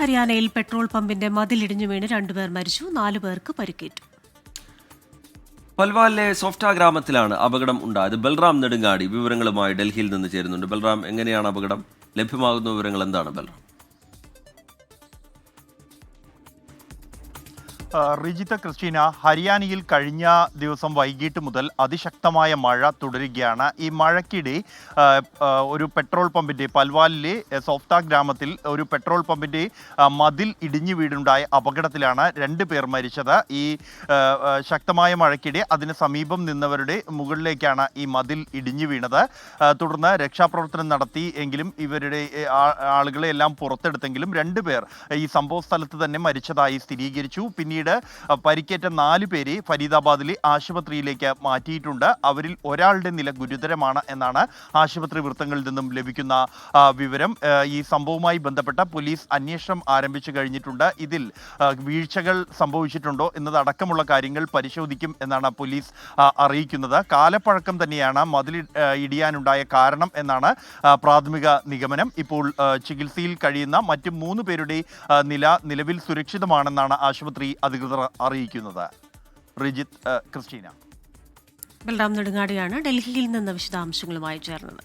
ഹരിയാനയിൽ പെട്രോൾ പമ്പിന്റെ മതിലിടിഞ്ഞു വീണ് 2 പേർ മരിച്ചു, 4 പേർക്ക് പരിക്കേറ്റു. പൽവാലിലെ സോഫ്റ്റ ഗ്രാമത്തിലാണ് അപകടം ഉണ്ടായത്. ബൽറാം നെടുങ്ങാടി വിവരങ്ങളുമായി ഡൽഹിയിൽ നിന്ന് ചേരുന്നുണ്ട്. ബൽറാം, എങ്ങനെയാണ് അപകടം? ലഭ്യമാകുന്ന വിവരങ്ങൾ എന്താണ് ബൽറാം? റിജിത്ത ക്രിസ്റ്റീന, ഹരിയാനയിൽ കഴിഞ്ഞ ദിവസം വൈകിട്ട് മുതൽ അതിശക്തമായ മഴ തുടരുകയാണ്. ഈ മഴയ്ക്കിടെ ഒരു പെട്രോൾ പമ്പിൻ്റെ പൽവാലിലെ സോഫ്ത ഗ്രാമത്തിൽ ഒരു പെട്രോൾ പമ്പിൻ്റെ മതിൽ ഇടിഞ്ഞു വീടുണ്ടായ അപകടത്തിലാണ് 2 പേർ മരിച്ചത്. ഈ ശക്തമായ മഴയ്ക്കിടെ അതിന് സമീപം നിന്നവരുടെ മുകളിലേക്കാണ് ഈ മതിൽ ഇടിഞ്ഞു വീണത്. തുടർന്ന് രക്ഷാപ്രവർത്തനം നടത്തി എങ്കിലും ഇവരുടെ ആളുകളെ എല്ലാം പുറത്തെടുത്തെങ്കിലും 2 പേർ ഈ സംഭവ സ്ഥലത്ത് തന്നെ മരിച്ചതായി സ്ഥിരീകരിച്ചു. പിന്നീട് പരിക്കേറ്റ 4 പേരെ ഫരീദാബാദിലെ ആശുപത്രിയിലേക്ക് മാറ്റിയിട്ടുണ്ട്. അവരിൽ ഒരാളുടെ നില ഗുരുതരമാണ് എന്നാണ് ആശുപത്രി വൃത്തങ്ങളിൽ നിന്നും ലഭിക്കുന്ന വിവരം. ഈ സംഭവവുമായി ബന്ധപ്പെട്ട പോലീസ് അന്വേഷണം ആരംഭിച്ചു കഴിഞ്ഞിട്ടുണ്ട്. ഇതിൽ വീഴ്ചകൾ സംഭവിച്ചിട്ടുണ്ടോ എന്നതടക്കമുള്ള കാര്യങ്ങൾ പരിശോധിക്കും എന്നാണ് പോലീസ് അറിയിക്കുന്നത്. കാലപ്പഴക്കം തന്നെയാണ് മതിൽ ഇടിയാനുണ്ടായ കാരണം എന്നാണ് പ്രാഥമിക നിഗമനം. ഇപ്പോൾ ചികിത്സയിൽ കഴിയുന്ന മറ്റ് 3 പേരുടെ നിലവിൽ സുരക്ഷിതമാണെന്നാണ് ആശുപത്രി അധികൃതർ അറിയിക്കുന്നത്. റിജിത്ത്, ക്രിസ്റ്റീന. ബൽറാം നെടുങ്ങാടിയാണ് ഡൽഹിയിൽ നിന്ന് വിശദാംശങ്ങളുമായി ചേർന്നത്.